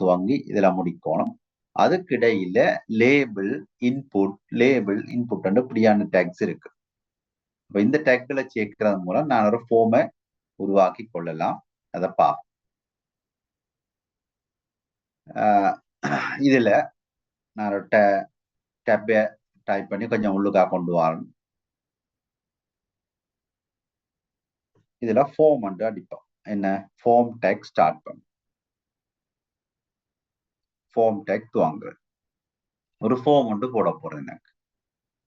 துவங்கி இதுல முடிக்கணும். அதுக்கிடையில லேபிள் இன்புட் இப்படியான டேக்ஸ் இருக்கு. இப்ப இந்த டேக்களை சேர்க்கிறது மூலம் நான் ஒரு ஃபார்மை உருவாக்கி கொள்ளலாம். அதை பார்ப்போம். இதுல நான் ஒரு டேப்பை டைப் பண்ணி கொஞ்சம் உள்ளுக்கா கொண்டு வரேன். இதுல ஃபார்ம் வந்து அடிப்போம். என்ன ஃபார்ம் டேக் ஸ்டார்ட் பண்ணும். ஃபார்ம் டேக் துவங்குறது. ஒரு ஃபார்ம் ஒன்று போட போறேன். எனக்கு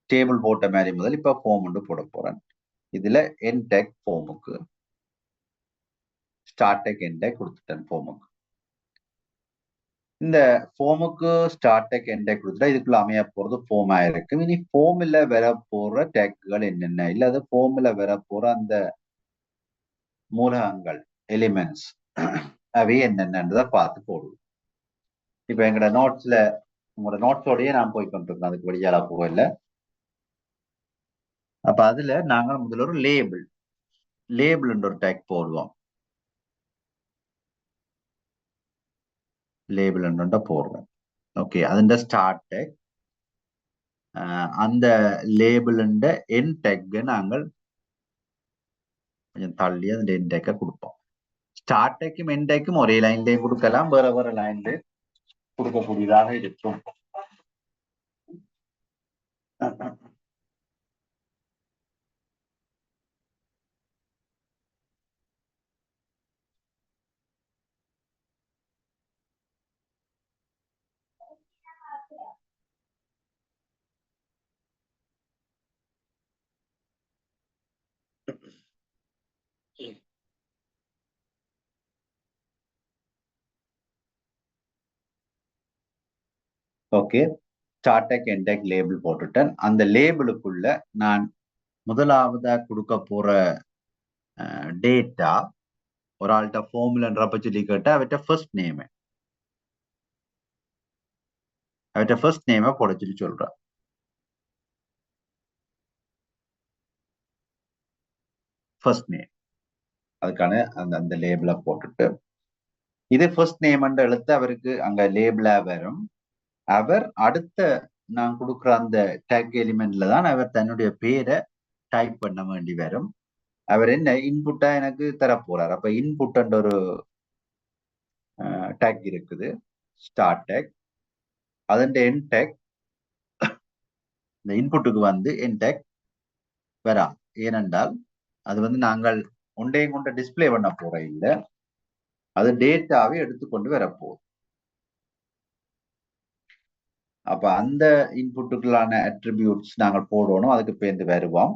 டேபிள் போட்ட மாதிரி முதல் இப்ப ஃபார்ம் ஒன்று போட போறேன். இதுல என் டேக் ஃபார்முக்கு ஸ்டார்ட் டேக் என் டேக் கொடுத்துட்டேன். ஃபார்முக்கு இந்த ஃபார்முக்கு ஸ்டார்ட் டேக் என் டேக் கொடுத்துட்டா இதுக்குள்ள அமைய போறது ஃபார்ம் ஆயிருக்கு. இனி ஃபார்ம்ல வர போற டேக்குகள் என்னென்ன, இல்ல அது ஃபார்ம்ல வர போற அந்த மூலகங்கள் எலிமெண்ட்ஸ் அவை என்னென்னதை பார்த்து போடுவோம். இப்ப எங்களோட நோட்ஸ்ல உங்களோட நோட்ஸோடய நான் போய் கொண்டிருக்கேன். அதுக்கு வெளியால போகல. அப்ப அதுல நாங்கள் முதல்ல ஒரு லேபிள் ஒரு டேக் போடுவோம். லேபிள் போடுவோம். ஓகே, അതിന്റെ ஸ்டார்ட் டேக் அந்த லேபிள் என் டேக் நாங்கள் கொஞ்சம் தள்ளி அந்த என் டேக்கை கொடுப்போம். ஸ்டார்ட் டேக்கும் என் டேக்கும் ஒரே லைன்லயும் கொடுக்கலாம், வேற வேற லைன்ல கொடுக்கக்கூடியதாக இருக்கும். ஓகே, ஸ்டார்ட் டேக் என் டேக் லேபிள் போட்டுட்டேன். அந்த லேபிளுக்குள்ள நான் முதலாவதா கொடுக்க போற டேட்டா ஒரு ஆள்கிட்ட ஃபார்முலன்றப்ப சொல்லி கேட்டா அவர்கிட்ட ஃபர்ஸ்ட் நேமை போட சொல்லி சொல்றேன். ஃபர்ஸ்ட் நேம் அதுக்கான அந்த லேபிளை போட்டுட்டு இது ஃபர்ஸ்ட் நேம் எழுத்து அவருக்கு அங்க லேபிளா வரும். அவர் அடுத்த நான் கொடுக்குற அந்த டேக் எலிமெண்ட்ல தான் அவர் தன்னுடைய பேரை டைப் பண்ண வேண்டி வரும். அவர் என்ன இன்புட்டா எனக்கு தர போறார். அப்ப இன்புட் ஒரு டேக் இருக்குது, ஸ்டார்ட் டேக். அதன் என் டேக் இந்த இன்புட்டுக்கு வந்து என் டேக் வரா. ஏனென்றால் அது நாங்கள் ஒன்றையும் கொண்டு டிஸ்பிளே பண்ண போற இல்லை, அது டேட்டாவை எடுத்துக்கொண்டு வரப்போகுது. அப்ப அந்த இன்புட்டுகளான அட்ரிபியூட்ஸ் நாங்கள் போடணும். அதுக்கு பேர்ந்து வருவோம்.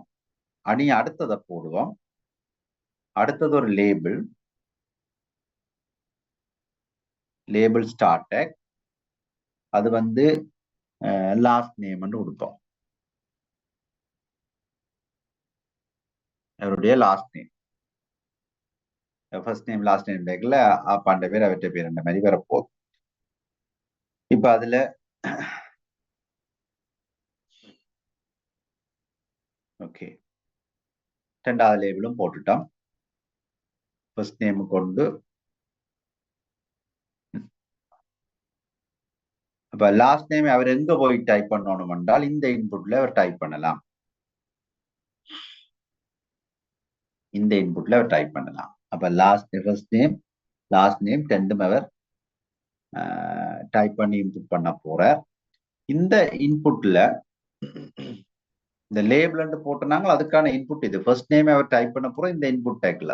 அணி அடுத்ததை போடுவோம். அடுத்தது ஒரு லேபிள் ஸ்டார்ட் டேக். அது லாஸ்ட் நேம் கொடுப்போம். அவருடைய last name, first name last name டேக்ல அப்பாண்ட பேர் அவற்றை பேர் அந்த மாதிரி வரப்போகுது. இப்ப அதுல ஓகே, ரெண்டாவது லேபிளும் போட்டுட்டோம். ஃபர்ஸ்ட் நேம் கொண்டு அப்ப லாஸ்ட் நேம் அவர் எங்க போய் டைப் பண்ணணும் என்றால் இந்த இன்புட்ல அவர் டைப் பண்ணலாம். இந்த இன்புட்ல அவர் டைப் பண்ணலாம். அப்ப ஃபர்ஸ்ட் நேம் லாஸ்ட் நேம் ரெண்டும் அவர் டைப் பண்ணி இன்புட் பண்ண போறார். இந்த இன்புட்ல இந்த லேபிள் போட்டனாங்க அதுக்கான இன்புட் இது. ஃபர்ஸ்ட் நேம் அவர் டைப் பண்ண போற இந்த இன்புட் டேக்ல,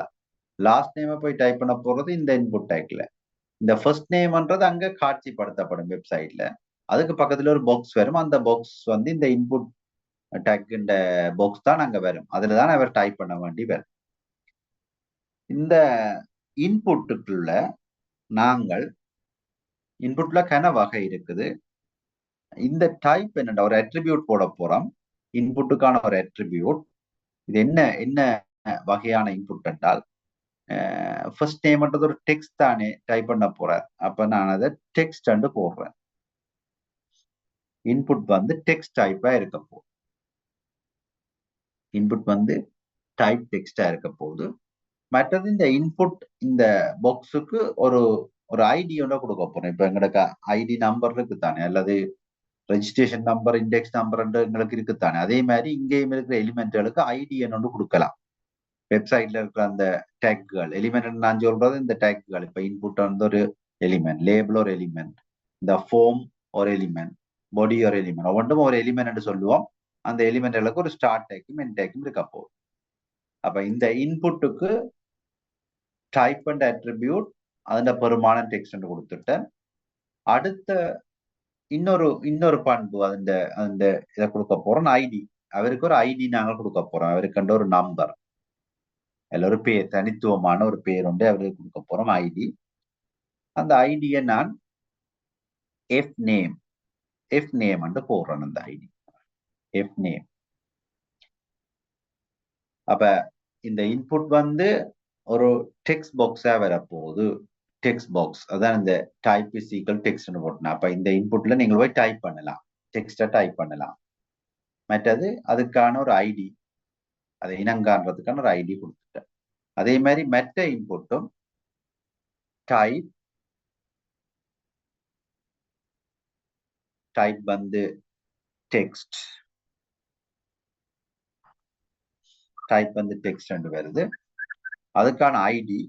லாஸ்ட் நேம் போய் டைப் பண்ண போறது இந்த இன்புட் டேக்ல. இந்த ஃபர்ஸ்ட் நேம்ன்றது அங்க காட்சிப்படுத்தப்படும் வெப்சைட்ல. அதுக்கு பக்கத்துல ஒரு பாக்ஸ் வரும். அந்த பாக்ஸ் இந்த இன்புட் டேக் பாக்ஸ் தான் அங்க வரும். அதுலதான் அவர் டைப் பண்ண வேண்டி வரும். இந்த இன்புட்டுக்குள்ள நாங்கள் இன்புட்ல கன வகை இருக்குது. இந்த டைப் என்னடா ஒரு அட்ரிபியூட் போட போறோம். இன்புட்டுக்கான ஒரு அட்ரிபியூட். இது என்ன வகையான இன்புட் என்றால் ஃபர்ஸ்ட் நேம்ன்றது ஒரு டெக்ஸ்ட் தானே டைப் பண்ண போறார். அப்ப நான் அதை டெக்ஸ்ட் போடுறேன். இன்புட் டெக்ஸ்ட் டைப்பா இருக்க போகுது. இன்புட் டைப் டெக்ஸ்டா இருக்க போகுது. மற்றது இந்த இன்புட் இந்த பாக்ஸுக்கு ஒரு ஒரு ஐடி ஒன்று கொடுக்க போறோம். இப்ப எங்களுக்கு ஐடி நம்பர் இருக்குத்தானே, அல்லது ரெஜிஸ்ட்ரேஷன் நம்பர், இண்டெக்ஸ் நம்பர் எங்களுக்கு இருக்குத்தானே. அதே மாதிரி இங்கேயும் இருக்கிற எலிமெண்ட்களுக்கு ஐடி ஒன்று கொடுக்கலாம். வெப்சைட்ல இருக்கிற அந்த டேக்குகள், எலிமெண்ட் நான் சொல்றது இந்த டேக்குகள். இப்ப இன்புட் வந்து ஒரு எலிமெண்ட், லேபிள் ஒரு எலிமெண்ட், இந்த ஃபார்ம் ஒரு எலிமெண்ட், பாடி ஒரு எலிமெண்ட், ஒவ்வொன்றும் ஒரு எலிமெண்ட் சொல்லுவோம். அந்த எலிமெண்ட்களுக்கு ஒரு ஸ்டார்ட் டேக்கும் எண்ட் டேக்கும் இருக்க போகுது. அப்ப இந்த இன்புட்டுக்கு டைப் அண்ட் அட்ரிபியூட் அதில் பெருமான டெக்ஸ்ட் கொடுத்துட்டு, அடுத்த இன்னொரு பண்பு அந்த இதை கொடுக்க போறோம் ஐடி. அவருக்கு ஒரு ஐடி நாங்கள் கொடுக்க போறோம். அவருக்கு ஒரு நம்பர், அல்ல ஒரு பேர், தனித்துவமான ஒரு பேர் உண்டு அவருக்கு கொடுக்க போறோம் ஐடி. அந்த ஐடியை நான் எஃப் நேம் போடுறேன். அந்த ஐடி எஃப் நேம். அப்ப இந்த இன்புட் வந்து ஒரு டெக்ஸ்ட் பாக்ஸா வரப்போகுது. டெக்ஸ்ட் பாக்ஸ் அதான் இந்த டைப் இஸ் ஈக்குவல் டெக்ஸ்ட் போட்டேன். அப்ப இந்த இன்புட்ல நீங்கள் போய் டைப் பண்ணலாம், டெக்ஸ்டை டைப் பண்ணலாம். மற்றது அதுக்கான ஒரு ஐடி, அதை இனங்காண்றதுக்கான ஒரு ஐடி கொடுத்துட்டேன். அதே மாதிரி மற்ற இன்புட்டும் டைப் வந்து டெக்ஸ்ட், டைப் வந்து டெக்ஸ்ட் வருது. அதுக்கான ஐடி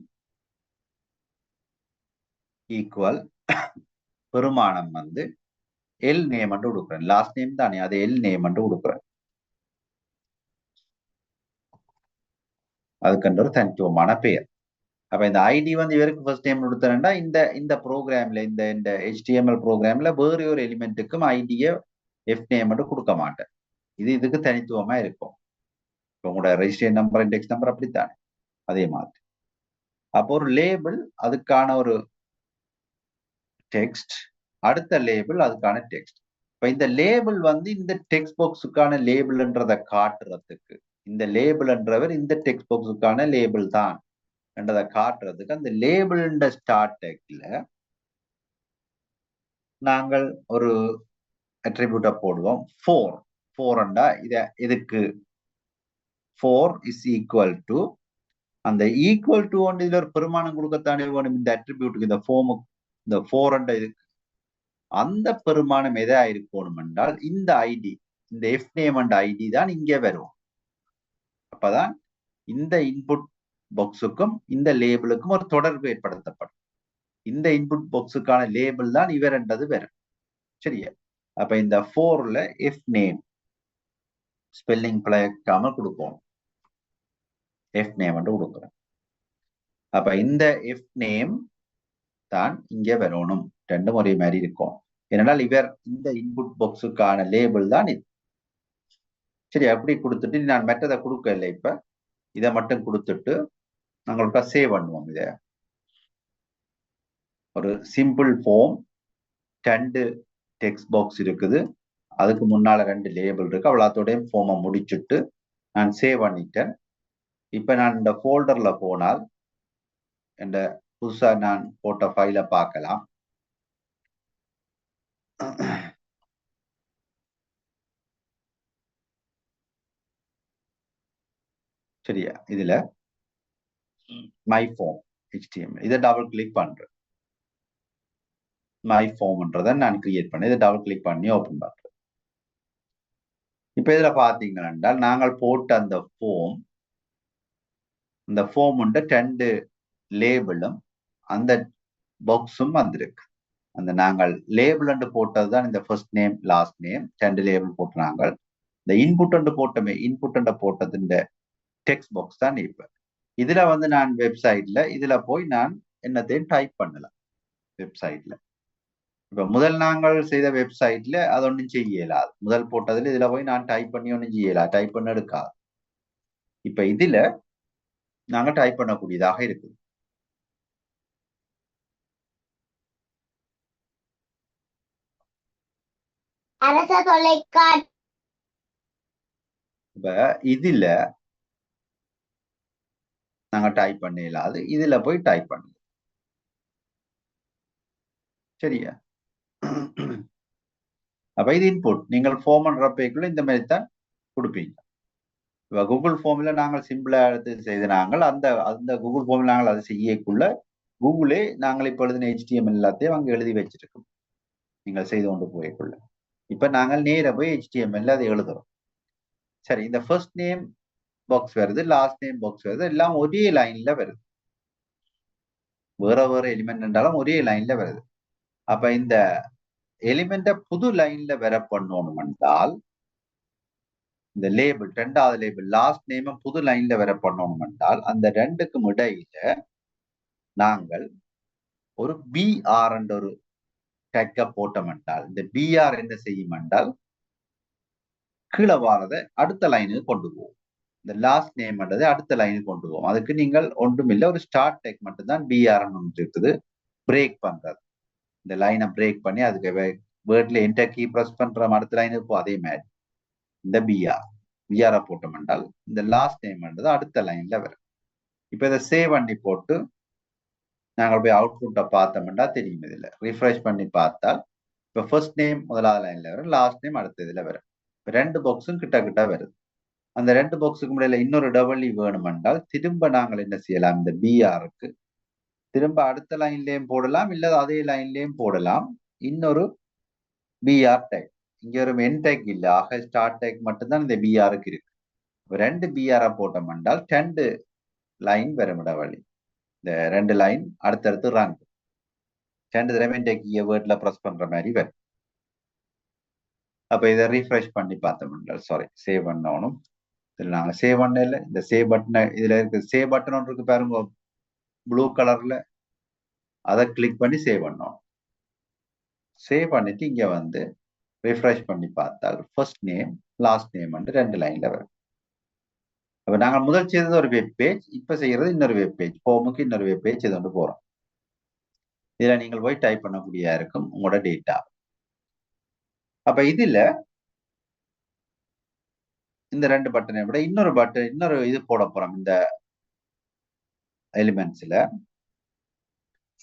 ஈக்குவல் பெருமானம் வந்து எல் நேம் கொடுக்குறேன். லாஸ்ட் நேம் தானே, அது எல் நேம் கொடுக்குறேன். அதுக்கு ஒரு தனித்துவமான பெயர். அப்ப இந்த ஐடி வந்து இவருக்கு ஃபர்ஸ்ட் நேம் கொடுத்தேன்டா, இந்த ப்ரோக்ராம்ல இந்த HTML ப்ரோக்ராம்ல வேற ஒரு எலிமெண்ட்டுக்கும் ஐடியை எஃப் நேம் கொடுக்க மாட்டேன். இதுக்கு தனித்துவமா இருக்கும். இப்போ உங்களோட ரெஜிஸ்ட்ரேஷன் நம்பர், இண்டெக்ஸ் நம்பர் அப்படித்தானே, அதே மாதிரி. அப்போ ஒரு லேபிள் அதுக்கான ஒரு டெக்ஸ்ட், அடுத்த லேபிள் அதுக்கான டெக்ஸ்ட். இப்ப இந்த லேபிள் வந்து இந்த டெக்ஸ்ட் பாக்ஸுக்கான லேபிள்ன்றதை காட்டுறதுக்கு, இந்த லேபிள்ன்றவர் இந்த டெக்ஸ்ட் பாக்ஸுக்கான லேபிள் தான் என்றதை காட்டுறதுக்கு அந்த லேபிள் ஸ்டார்ட் டேக்ல நாங்கள் ஒரு அட்ரிபியூட்டை போடுவோம். 4 இதுக்கு 4 இஸ் ஈக்குவல் டு, அந்த ஈக்குவல் டு ஒன்று இதுல ஒரு பெருமானம் கொடுக்கத்தானே வேணும் இந்த அட்ரிபியூட்டுக்கு, இந்த ஃபார்முக்கு. இந்த 4 இதுக்கு அந்த பெருமானம் எதா இருக்கணும் என்றால் இந்த ஐடி, இந்த எஃப் நேம் அண்ட் ஐடி தான் இங்கே வரும். அப்பதான் இந்த இன்புட் பாக்ஸுக்கும் இந்த லேபிளுக்கும் ஒரு தொடர்பு ஏற்படுத்தப்படும். இந்த இன்புட் பாக்ஸுக்கான லேபிள் தான் இவரண்டது வரும். சரியா? அப்ப இந்த 4ல எஃப் நேம் ஸ்பெல்லிங் பிழைக்காம கொடுப்போம். எஃப் நேம் கொடுக்குறோம். அப்ப இந்த எஃப் நேம் தான் இங்க வரணும். ரெண்டும் ஒரே மாதிரி இருக்கும். ஏனென்றால் இவர் இந்த இன்புட் பாக்ஸுக்கான லேபிள் தான் இது. சரி, அப்படி கொடுத்துட்டு நான் மெட்டதை கொடுக்கல. இப்ப இதை மட்டும் கொடுத்துட்டு நாங்களுக்கு சேவ் பண்ணுவோம். இத ஒரு சிம்பிள் ஃபார்ம், 2 டெக்ஸ்ட் பாக்ஸ் இருக்குது, அதுக்கு முன்னால 2 லேபிள் இருக்கு. அவ்வளோத்தோடையும் ஃபார்மை முடிச்சுட்டு நான் சேவ் பண்ணிட்டேன். இப்ப நான் இந்த ஃபோல்டர்ல போனால் இந்த புதுசா நான் போட்ட ஃபைலை பார்க்கலாம். சரியா? இதுல மை ஃபார்ம் HTML, இதை டபுள் கிளிக் பண்றேன். மை ஃபார்ம்ன்றதை நான் கிரியேட் பண்ணி இதை டபுள் கிளிக் பண்ணி ஓபன் பண்றேன். இப்ப இதுல பாத்தீங்கன்னா நாங்கள் போட்ட அந்த ஃபார்ம், இந்த ஃபார்ம் 2 லேபிளும் அந்த பாக்ஸும் வந்திருக்கு. அந்த நாங்கள் லேபிள் போட்டதுதான் இந்த first name last name, 2 label போட்டுனாங்க. இந்த இன்புட் போட்டமே, இன்புட் போட்டது இந்த டெக்ஸ்ட் பாக்ஸ் தான். இப்ப இதுல வந்து நான் வெப்சைட்ல இதுல போய் நான் என்னத்தையும் டைப் பண்ணலாம். வெப்சைட்ல இப்ப முதல் நாங்கள் செய்த வெப்சைட்ல அது ஒன்றும் செய்ய இயலாது. முதல் போட்டதுல இதுல போய் நான் டைப் பண்ணி ஒன்றும் செய்யலாம், டைப் பண்ண எடுக்காது. இப்ப இதுல நாங்க டைப் பண்ணக்கூடியதாக இருக்குது. இப்ப இதுல நாங்க டைப் பண்ண இயலாது, இதுல போய் டைப் பண்ணலாம். சரியா? அப்ப இது இன்புட். நீங்கள் ஃபார்ம் பண்ற பேக்குள்ள இந்த மாதிரி தான் கொடுப்பீங்க. இப்ப கூகுள் ஃபார்ம்ல நாங்கள் சிம்பிளா எடுத்து செய்த நாங்கள் அந்த கூகுள் ஃபார்ம்ல நாங்கள் அதை செய்யக்குள்ள கூகுளே நாங்கள் இப்ப எழுதின HTML எல்லாத்தையும் அங்க எழுதி வச்சிருக்கோம் நீங்கள் செய்து கொண்டு போய்க்குள்ள. இப்ப நாங்கள் நேர போய் HTML அதை எழுதுறோம். சரி, இந்த ஃபர்ஸ்ட் நேம் பாக்ஸ் வருது, லாஸ்ட் நேம் பாக்ஸ் வருது, எல்லாம் ஒரே லைன்ல வருது. வேற வேற எலிமெண்ட் என்றாலும் ஒரே லைன்ல வருது. அப்ப இந்த எலிமெண்ட புது லைன்ல வர பண்ணணும் என்றால் இந்த லேபிள், ரெண்டாவது லேபிள் லாஸ்ட் நேம் புது லைன்ல வர பண்ணணும் என்றால் அந்த ரெண்டுக்கும் இடையில நாங்கள் ஒரு பிஆர் என்ற ஒரு டேக்க போட்டோம் என்றால், இந்த பிஆர் என்ன செய்யும் என்றால் கீழே வாரதை அடுத்த லைனுக்கு கொண்டு போவோம். இந்த லாஸ்ட் நேம் என்றதை அடுத்த லைனுக்கு கொண்டு போவோம். அதுக்கு நீங்கள் ஒன்றுமில்லை, ஒரு ஸ்டார்ட் டேக் மட்டும்தான் பிஆர் இருக்குது, பிரேக் பண்றது. இந்த லைனை பிரேக் பண்ணி அதுக்கு வேர்ட்ல என்டர் கீ பிரஸ் பண்றோம், அடுத்த லைனுக்கு போ. அதே மாதிரி இந்த பிஆர் போட்டோம் என்றால் இந்த லாஸ்ட் நேம் என்றது அடுத்த லைன்ல வரும். இப்ப இதை சேவ் பண்ணி போட்டு நாங்கள் போய் அவுட்புட்டை பார்த்தோம்னா தெரியும். இதுல ரிஃப்ரெஷ் பண்ணி பார்த்தால் இப்ப ஃபர்ஸ்ட் நேம் முதலாவது லைன்ல வரும், லாஸ்ட் நேம் அடுத்த இதுல வரும். ரெண்டு பாக்ஸும் கிட்ட கிட்ட வருது. அந்த ரெண்டு பாக்ஸுக்கு முடியல இன்னொரு டபிள்யூ வேணும் என்றால் திரும்ப நாங்கள் என்ன செய்யலாம், இந்த பிஆருக்கு திரும்ப அடுத்த லைன்லயும் போடலாம், இல்ல அதே லைன்லயும் போடலாம். இன்னொரு பிஆர் டேக், இங்க ஒரு என் டேக் இல்ல, ஆக ஸ்டார்ட் டேக் மட்டும்தான் இந்த பிஆருக்கு இருக்கு. ரெண்டு பிஆர் போட்டோம் என்றால் ரெண்டு லைன் வரும் இடவழி. இந்த ரெண்டு லைன் அடுத்தடுத்து ரன் ரெண்டு தடவை டேக் வேர்ட்ல பிரஸ் பண்ற மாதிரி வரும். அப்ப இதை ரீஃப்ரெஷ் பண்ணி பார்த்தோம் என்றால், சாரி சேவ் பண்ணணும், இதுல நாங்க சேவ் பண்ணல. இந்த சேவ் பட்டனை, இதுல இருக்கு சேவ் பட்டன் ஒன்று இருக்கு பாருங்க ப்ளூ கலர்ல, அதை கிளிக் பண்ணி சேவ் பண்ணோம். சேவ் பண்ணிட்டு இங்க வந்து ரிஃப்ரெஷ் பண்ணி பார்த்தால் ஃபர்ஸ்ட் நேம் லாஸ்ட் நேம் வந்து ரெண்டு லைன்ல வரும். அப்ப நாங்க முதல் செய்தது ஒரு வெப் பேஜ், இப்ப செய்யறது இன்னொரு வெப் பேஜ். ஹோமுக்கு இன்னொரு வெப் பேஜ் இது வந்து போறோம். இதுல நீங்கள் போய் டைப் பண்ணக்கூடியா இருக்கும் உங்களோட டேட்டா. அப்ப இதுல இந்த ரெண்டு பட்டனை விட இன்னொரு பட்டன், இன்னொரு இது போட போறோம். இந்த எலிமெண்ட்ஸ்ல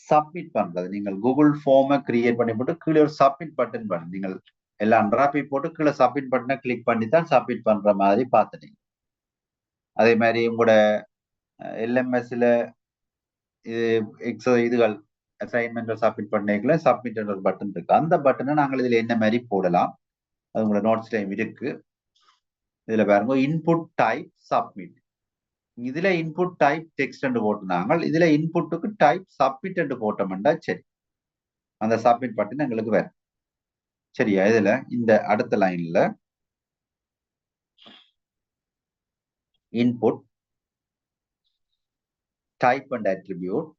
சப்மிட் பண்றது. நீங்கள் கூகுள் ஃபார்மை கிரியேட் பண்ணி போட்டு கீழே ஒரு சப்மிட் பட்டன் பண்ணு, நீங்கள் எல்லாம் அன்ராப்பி போட்டு கீழே சப்மிட் பட்டனை கிளிக் பண்ணி தான் சப்மிட் பண்ற மாதிரி பார்த்துட்டீங்க. அதே மாதிரி உங்களோட எல்எம்எஸ்ல இது இதுகள் அசைன்மெண்ட் சப்மிட் பண்ணிக்கல சப்மிட் ஒரு பட்டன் இருக்கு. அந்த பட்டனை நாங்கள் இதுல என்ன மாதிரி போடலாம், அது உங்களோட நோட்ஸ் டைம் இருக்கு. இதுல பாருங்க இன்புட் டைப் சப்மிட். இதுல இன்புட் டைப் டெக்ஸ்ட் என்று போட்டுனாங்க, இதுல இன்புட்டுக்கு டைப் சப்மிட் என்று போட்டோம்னா சரி, அந்த சப்மிட் பட்டன் எங்களுக்கு வேற. சரியா, இதுல இந்த அடுத்த லைன்ல இன்புட் டைப் அண்ட் அட்ரிபியூட்.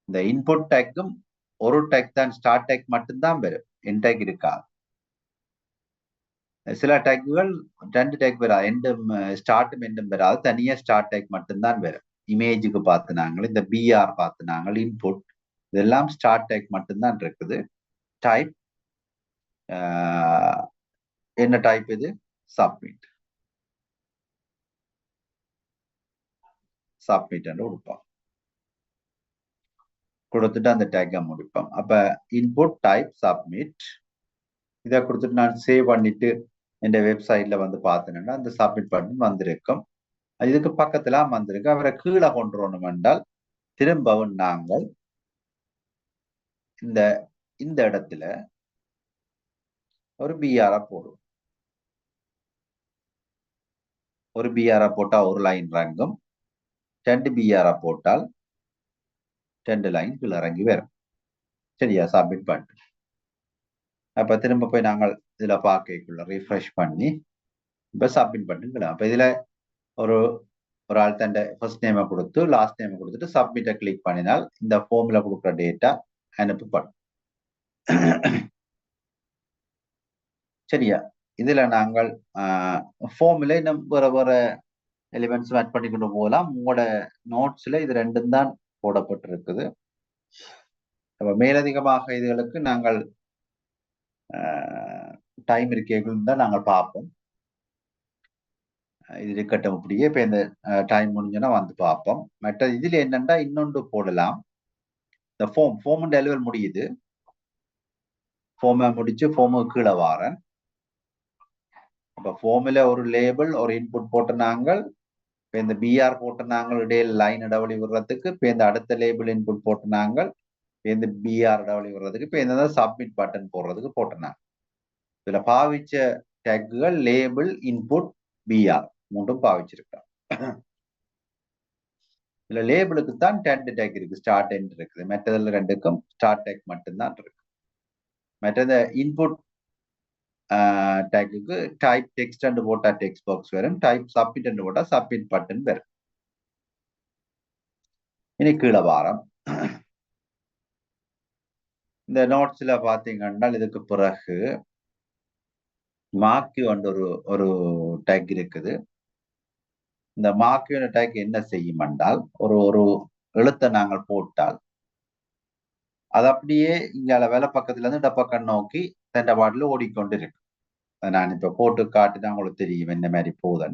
இந்த இன்புட் டேக்கும் ஒரு டேக் தான், ஸ்டார்ட் டேக் மட்டும்தான் வரும், என் டேக் இருக்காது. சில டேக்குகள் ரெண்டு டேக் வராது, எண்டும் ஸ்டார்ட்டும் எண்டும் வராது, தனியா ஸ்டார்ட் டேக் மட்டும்தான் வரும். இமேஜுக்கு பார்த்துனாங்க, இந்த பிஆர் பார்த்துனாங்க, இன்புட் இதெல்லாம் ஸ்டார்ட் டேக் மட்டும்தான் இருக்குது. டைப் என்ன டைப் இது, சப்மிட். சப்மிட் என்று கொடுப்போம், கொடுத்துட்டு அந்த டேக்கை முடிப்போம். அப்ப இன்புட் டைப் சப்மிட் இதை கொடுத்துட்டு நான் சேவ் பண்ணிட்டு இந்த வெப்சைட்ல வந்து பார்த்தேன்னா அந்த சப்மிட் பட்டன் வந்திருக்கும். இதுக்கு பக்கத்துல வந்திருக்கு. அவரை கீழே கொண்டு வரணும் என்றால் திரும்பவும் நாங்கள் இந்த இந்த இடத்துல ஒரு பிஆர் போடுவோம். ஒரு பிஆர் போட்டா ஒரு லைன் இறங்கும், ரெண்டு பிஆர் போட்டால் ரெண்டு லைன் கீழே இறங்கி வரும். சரியா, சப்மிட் பண்ணிட்டு அப்ப திரும்ப போய் நாங்கள் இதுல பார்க்கக்குள்ள ரீஃப்ரெஷ் பண்ணி இப்ப சப்மிட் பண்ணிக்கலாம். அப்ப இதுல ஒரு ஒரு ஆள் தண்ட ஃபர்ஸ்ட் நேமை கொடுத்து லாஸ்ட் நேமை கொடுத்துட்டு சப்மிட்டை கிளிக் பண்ணினால் இந்த ஃபார்ம்ல கொடுக்குற டேட்டா அனுப்பப்படும். சரியா, இதுல நாங்கள் ஃபார்ம்ல இன்னும் வேற வேற எலிமெண்ட்ஸ் ஆட் பண்ணி கொண்டு போகலாம். உங்களோட நோட்ஸ்ல இது ரெண்டும் தான் போடப்பட்டிருக்குது. மேலதிகமாக இதுகளுக்கு நாங்கள் டைம் இருக்கேன்னு தான் நாங்கள் பார்ப்போம். இது இருக்கட்டும் அப்படியே. இப்ப இந்த டைம் முடிஞ்சோன்னா வந்து பார்ப்போம். மற்ற இதுல என்னன்னா இன்னொன்று போடலாம். இந்த ஃபார்ம் டெலிவரி முடியுது, ஃபார்மை முடிச்சு ஃபார்முக்கு கீழே வாரேன். அப்ப ஃபார்ம்ல ஒரு லேபிள் ஒரு இன்புட் போட்டு நாங்கள் இப்போ இந்த பிஆர் போட்ட நாங்கள் இடையில லைன் இடவழி விடுறதுக்கு இப்போ இந்த அடுத்த லேபிள் இன்புட் போட்ட நாங்கள் இந்த பிஆர் இடவழி விடுறதுக்கு இப்போ இந்த சப்மிட் பட்டன் போடுறதுக்கு போட்டனாங்க. இதுல பாவிச்ச டேக்குகள் லேபிள் இன்புட் பிஆர் மூன்றும் பாவிச்சிருக்கோம். இதுல லேபிளுக்கு தான் 2 டேக் இருக்கு, ஸ்டார்ட் எண்ட் இருக்குது. மற்றதுல ரெண்டுக்கும் ஸ்டார்ட் டேக் மட்டும்தான் இருக்கு. மற்றது இன்புட் டேக்குக்கு டைப் டெக்ஸ்ட் போட்டா டெக்ஸ்ட் பாக்ஸ் வரும், டைப் சப்மிட் போட்டா சப்மிட் பட்டன் வரும். இனி கீழே வாரம் இந்த நோட்ஸ்ல பாத்தீங்கன்னா இதுக்கு பிறகு மார்க்யூ ஒரு டேக் இருக்குது. இந்த மார்க்யூ டேக் என்ன செய்யும் என்றால் ஒரு எழுத்தை நாங்கள் போட்டால் அது அப்படியே இங்கால வேலை பக்கத்துல இருந்து இடப்பக்கம் நோக்கி தண்டை பாட்டில் ஓடிக்கொண்டு இருக்கு. நான் இப்ப போட்டு காட்டினா உங்களுக்கு தெரியும் என்ன மாதிரி போகுதுன்னு.